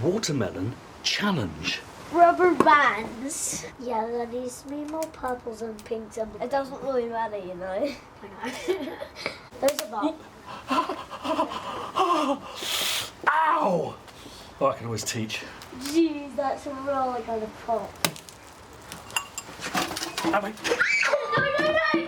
watermelon challenge. Rubber bands. Yeah, there needs to be more purples and pinks. And it doesn't really matter, you know. I know. Those are fun. Ow! Oh, I can always teach. Jeez, that's really gonna pop. Oh, wait. No!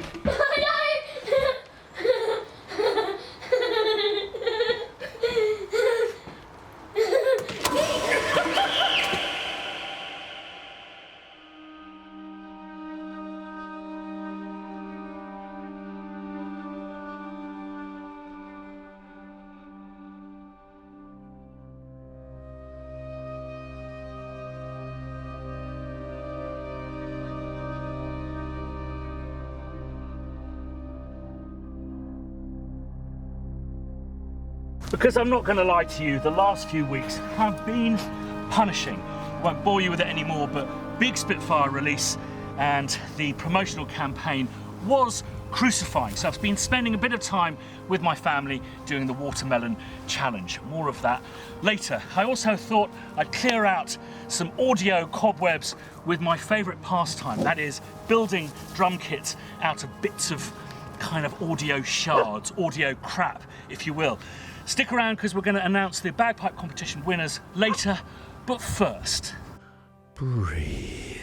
Because I'm not going to lie to you, the last few weeks have been punishing. I won't bore you with it anymore, but big Spitfire release and the promotional campaign was crucifying. So I've been spending a bit of time with my family doing the watermelon challenge. More of that later. I also thought I'd clear out some audio cobwebs with my favourite pastime, that is building drum kits out of bits of kind of audio shards, audio crap, if you will. Stick around because we're going to announce the bagpipe competition winners later, but first, breathe.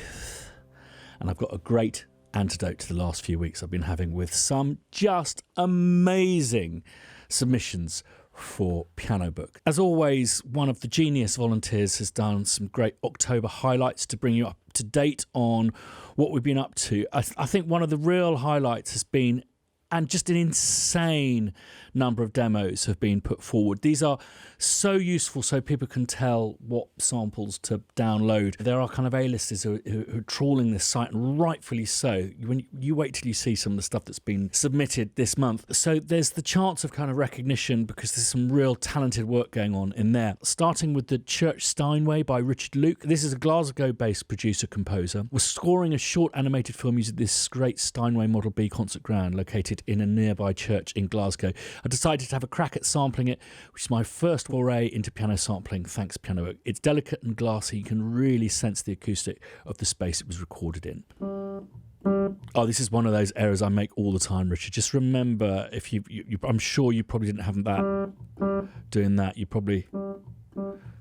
And I've got a great antidote to the last few weeks I've been having with some just amazing submissions for Piano Book. As always, one of the genius volunteers has done some great October highlights to bring you up to date on what we've been up to. I think one of the real highlights has been, and just an insane number of demos have been put forward. These are so useful so people can tell what samples to download. There are kind of A-listers who are trawling this site, and rightfully so. When you wait till you see some of the stuff that's been submitted this month. So there's the chance of kind of recognition because there's some real talented work going on in there. Starting with the Church Steinway by Richard Luke. This is a Glasgow-based producer-composer. We're scoring a short animated film using this great Steinway Model B concert ground located in a nearby church in Glasgow. I decided to have a crack at sampling it, which is my first foray into piano sampling, thanks Piano Book. It's delicate and glassy. You can really sense the acoustic of the space it was recorded in. Oh, this is one of those errors I make all the time, Richard. Just remember, if I'm sure you probably didn't have that doing that. You probably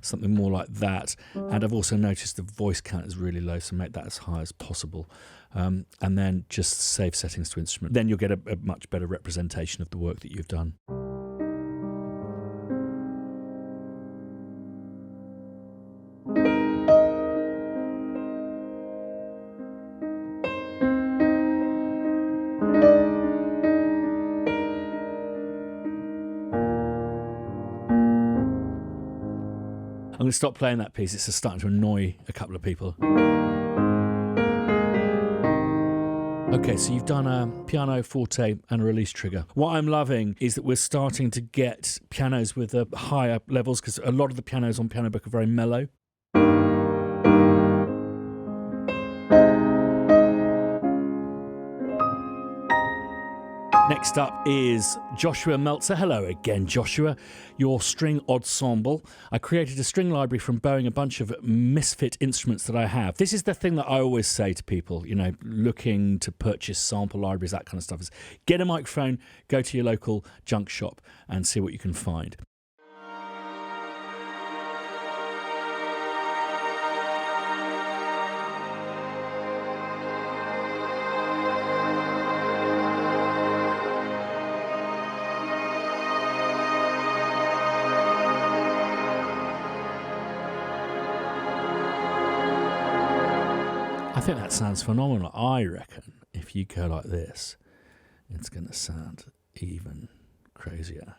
something more like that. And I've also noticed the voice count is really low, so make that as high as possible. And then just save settings to instrument. Then you'll get a much better representation of the work that you've done. I'm going to stop playing that piece. It's just starting to annoy a couple of people. Okay, so you've done a piano, forte and a release trigger. What I'm loving is that we're starting to get pianos with higher levels because a lot of the pianos on Piano Book are very mellow. Next up is Joshua Meltzer. Hello again, Joshua. Your string ensemble. I created a string library from borrowing a bunch of misfit instruments that I have. This is the thing that I always say to people, you know, looking to purchase sample libraries, that kind of stuff, is get a microphone, go to your local junk shop and see what you can find. I think that sounds phenomenal. I reckon if you go like this, it's going to sound even crazier.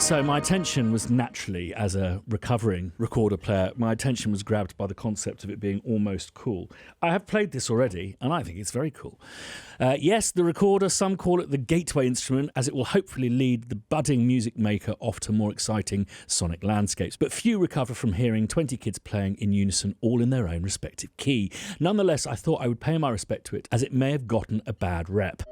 So my attention was naturally, as a recovering recorder player, my attention was grabbed by the concept of it being almost cool. I have played this already, and I think it's very cool. Yes, the recorder, some call it the gateway instrument, as it will hopefully lead the budding music maker off to more exciting sonic landscapes. But few recover from hearing 20 kids playing in unison, all in their own respective key. Nonetheless, I thought I would pay my respect to it, as it may have gotten a bad rep.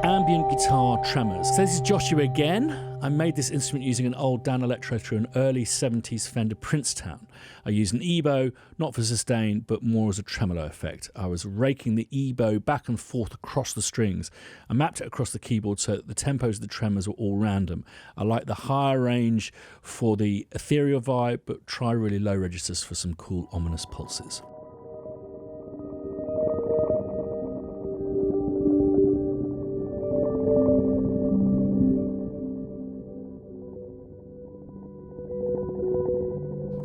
Ambient guitar tremors. So this is Joshua again. I made this instrument using an old Dan Electro through an early 70s Fender Princetown. I used an EBow, not for sustain, but more as a tremolo effect. I was raking the EBow back and forth across the strings. I mapped it across the keyboard so that the tempos of the tremors were all random. I like the higher range for the ethereal vibe, but try really low registers for some cool, ominous pulses.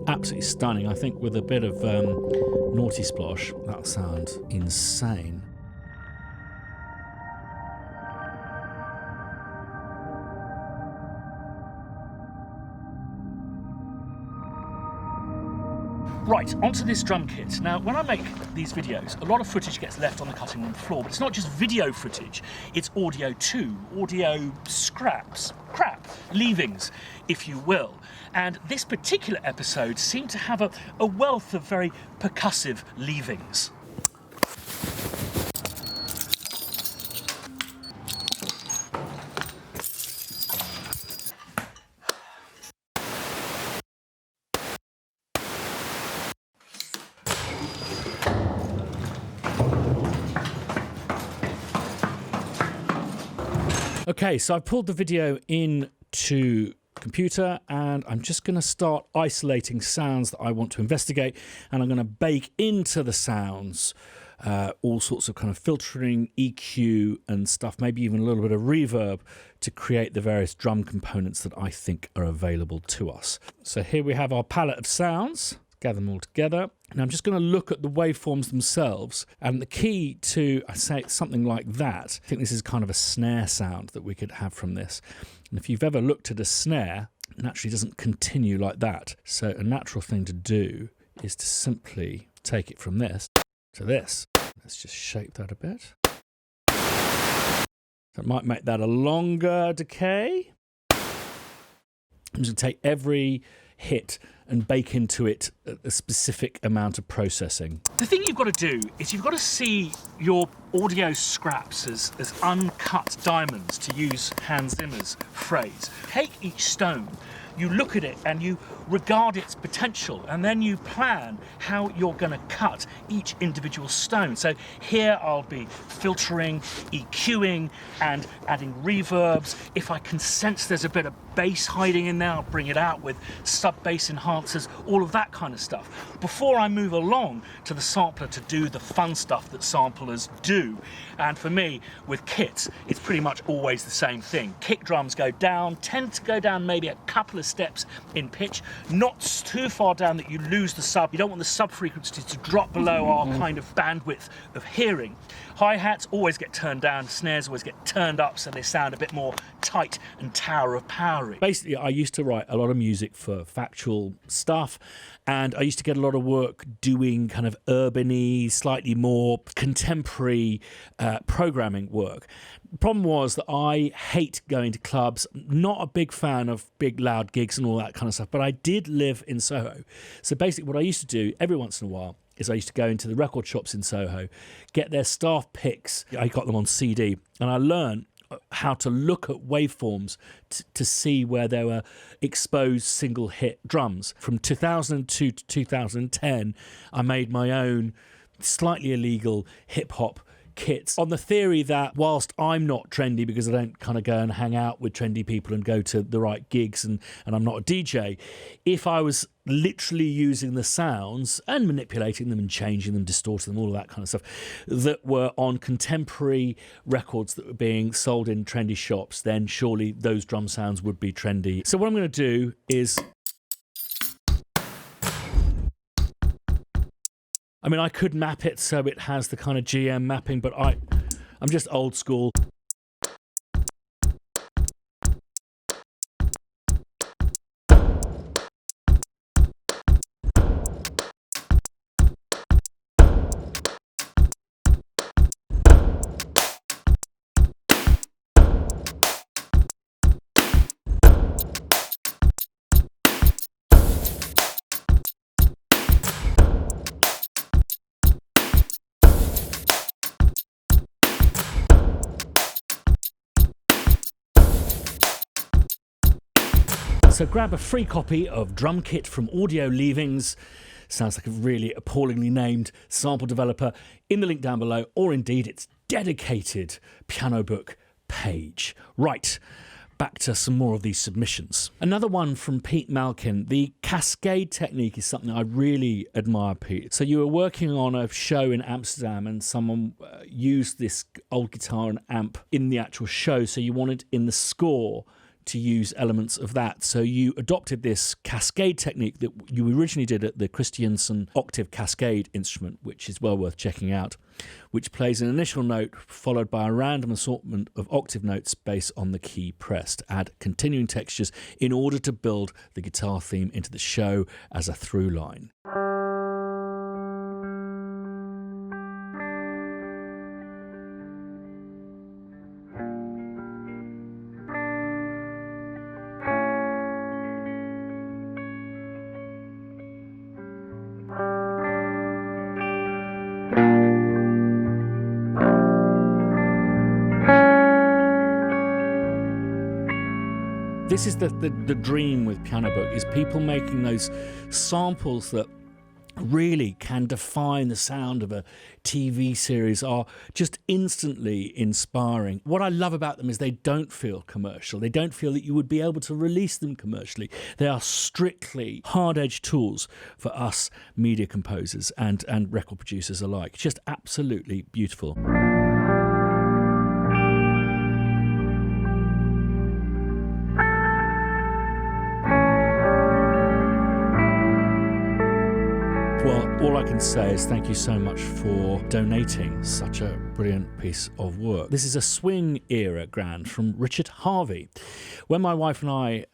Absolutely stunning. I think with a bit of naughty splosh, that'll sound insane. Right, onto this drum kit. Now, when I make these videos, a lot of footage gets left on the cutting room floor, but it's not just video footage, it's audio too, audio scraps, crap, leavings, if you will. And this particular episode seemed to have a wealth of very percussive leavings. Okay, so I've pulled the video into computer and I'm just going to start isolating sounds that I want to investigate, and I'm going to bake into the sounds all sorts of kind of filtering, EQ and stuff, maybe even a little bit of reverb to create the various drum components that I think are available to us. So here we have our palette of sounds. Gather them all together. And I'm just going to look at the waveforms themselves. And the key to, I say, something like that, I think this is kind of a snare sound that we could have from this. And if you've ever looked at a snare, it naturally doesn't continue like that. So a natural thing to do is to simply take it from this to this. Let's just shape that a bit. That might make that a longer decay. I'm just going to take every hit and bake into it a specific amount of processing. The thing you've got to do is you've got to see your audio scraps as uncut diamonds, to use Hans Zimmer's phrase. Take each stone, you look at it and you regard its potential, and then you plan how you're going to cut each individual stone. So here I'll be filtering, EQing and adding reverbs. If I can sense there's a bit of bass hiding in there, I'll bring it out with sub-bass enhancers, all of that kind of stuff, before I move along to the sampler to do the fun stuff that samplers do. And for me, with kits, it's pretty much always the same thing. Kick drums go down, tend to go down maybe a couple of steps in pitch, not too far down that you lose the sub. You don't want the sub frequency to drop below our kind of bandwidth of hearing. Hi-hats always get turned down, snares always get turned up so they sound a bit more tight and tower of power. Basically, I used to write a lot of music for factual stuff, and I used to get a lot of work doing kind of urban-y, slightly more contemporary programming work. The problem was that I hate going to clubs, not a big fan of big loud gigs and all that kind of stuff, but I did live in Soho. So basically what I used to do every once in a while is I used to go into the record shops in Soho, get their staff picks, I got them on CD, and I learned how to look at waveforms to see where there were exposed single hit drums. From 2002 to 2010, I made my own slightly illegal hip hop kits on the theory that whilst I'm not trendy because I don't kind of go and hang out with trendy people and go to the right gigs and I'm not a DJ, if I was literally using the sounds and manipulating them and changing them, distorting them, all of that kind of stuff that were on contemporary records that were being sold in trendy shops, then surely those drum sounds would be trendy. So what I'm going to do is, I mean, I could map it so it has the kind of GM mapping, but I'm just old school. So grab a free copy of Drum Kit from Audio Leavings. Sounds like a really appallingly named sample developer in the link down below, or indeed its dedicated piano book page. Right, back to some more of these submissions. Another one from Pete Malkin. The Cascade Technique is something I really admire, Pete. So you were working on a show in Amsterdam and someone used this old guitar and amp in the actual show, so you wanted in the score to use elements of that. So you adopted this Cascade technique that you originally did at the Christiansen Octave Cascade instrument, which is well worth checking out, which plays an initial note followed by a random assortment of octave notes based on the key pressed. Add continuing textures in order to build the guitar theme into the show as a through line. This is the dream with Piano Book, is people making those samples that really can define the sound of a TV series, are just instantly inspiring. What I love about them is they don't feel commercial. They don't feel that you would be able to release them commercially. They are strictly hard-edged tools for us media composers and record producers alike. Just absolutely beautiful. Well, all I can say is thank you so much for donating such a brilliant piece of work. This is a swing era grand from Richard Harvey. When my wife and I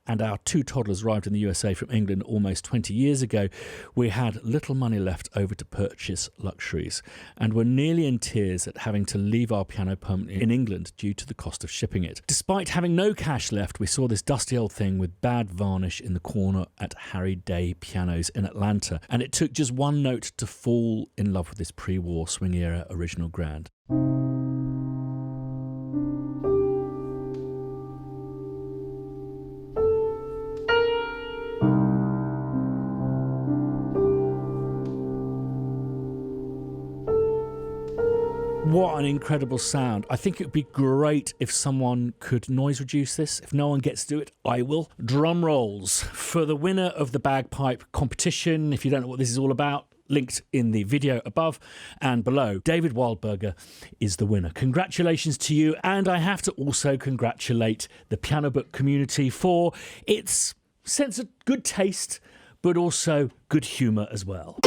and our two toddlers arrived in the USA from England almost 20 years ago, we had little money left over to purchase luxuries and were nearly in tears at having to leave our piano permanently in England due to the cost of shipping it. Despite having no cash left, we saw this dusty old thing with bad varnish in the corner at Harry Day Pianos in Atlanta, and it took just one note to fall in love with this pre-war swing era original grand. What an incredible sound. I think it would be great if someone could noise reduce this. If no one gets to do it, I will. Drum rolls for the winner of the bagpipe competition. If you don't know what this is all about, linked in the video above and below. David Wildberger is the winner. Congratulations to you. And I have to also congratulate the Piano Book community for its sense of good taste, but also good humour as well.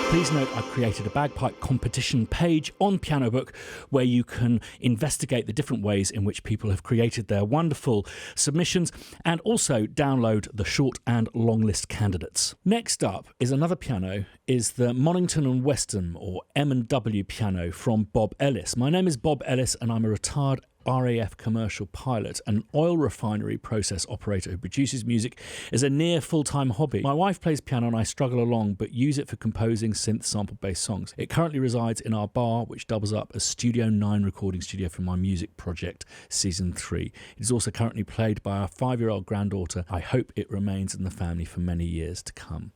Please note I've created a bagpipe competition page on Piano Book where you can investigate the different ways in which people have created their wonderful submissions and also download the short and long list candidates. Next up is another piano, is the Monington and Weston or M&W piano from Bob Ellis. My name is Bob Ellis and I'm a retired RAF commercial pilot, an oil refinery process operator who produces music as a near full-time hobby. My wife plays piano and I struggle along but use it for composing synth sample-based songs. It currently resides in our bar, which doubles up as Studio 9 recording studio for my music project, Season 3. It is also currently played by our 5-year-old granddaughter. I hope it remains in the family for many years to come.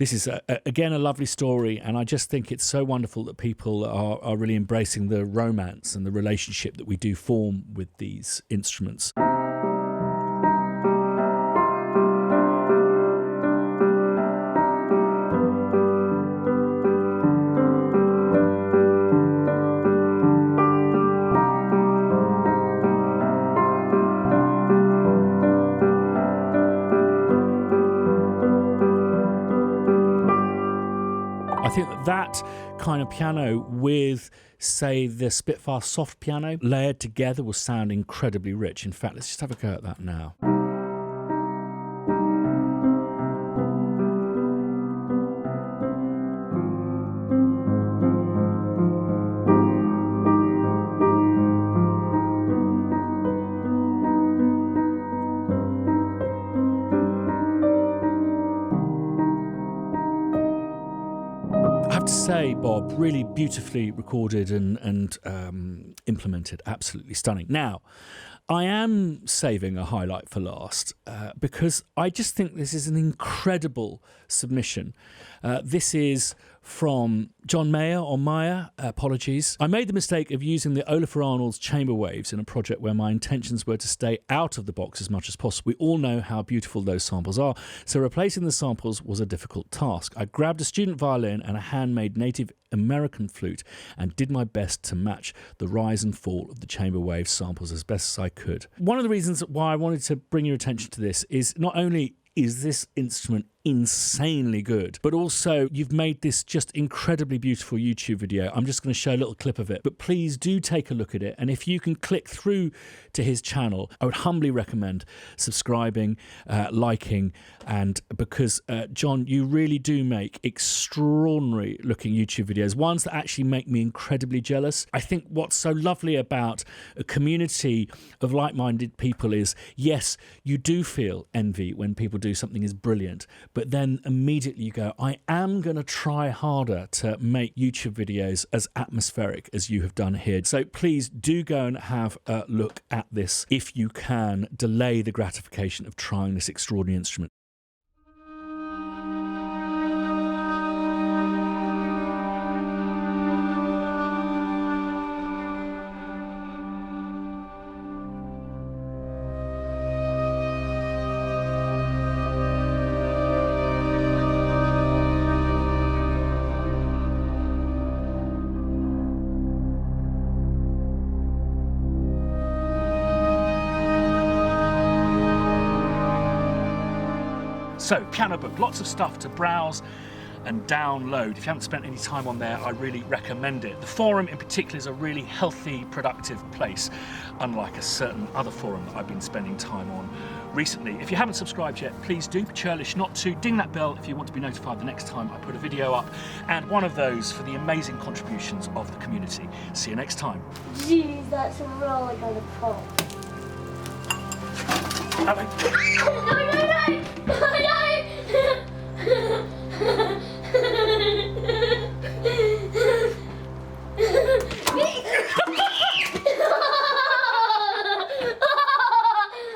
This is, again, a lovely story, and I just think it's so wonderful that people are really embracing the romance and the relationship that we do form with these instruments. I think that kind of piano with, say, the Spitfire soft piano layered together will sound incredibly rich. In fact, let's just have a go at that now. I have to say, Bob, really beautifully recorded and implemented, absolutely stunning. Now, I am saving a highlight for last because I just think this is an incredible submission. This is from John Mayer, or Meyer, apologies. I made the mistake of using the Olafur Arnold's chamber waves in a project where my intentions were to stay out of the box as much as possible. We all know how beautiful those samples are, so replacing the samples was a difficult task. I grabbed a student violin and a handmade Native American flute and did my best to match the rise and fall of the chamber wave samples as best as I could. One of the reasons why I wanted to bring your attention to this is not only is this instrument insanely good, but also you've made this just incredibly beautiful YouTube video. I'm just going to show a little clip of it, but please do take a look at it, and if you can click through to his channel, I would humbly recommend subscribing, liking, and because John, you really do make extraordinary looking YouTube videos, ones that actually make me incredibly jealous. I think what's so lovely about a community of like-minded people is, yes, you do feel envy when people do something as brilliant, but then immediately you go, I am going to try harder to make YouTube videos as atmospheric as you have done here. So please do go and have a look at this if you can delay the gratification of trying this extraordinary instrument. So, piano book, lots of stuff to browse and download. If you haven't spent any time on there, I really recommend it. The forum in particular is a really healthy, productive place, unlike a certain other forum that I've been spending time on recently. If you haven't subscribed yet, please do, be churlish not to. Ding that bell if you want to be notified the next time I put a video up, and one of those for the amazing contributions of the community. See you next time. Jeez, that's really gonna pop. Hello. No!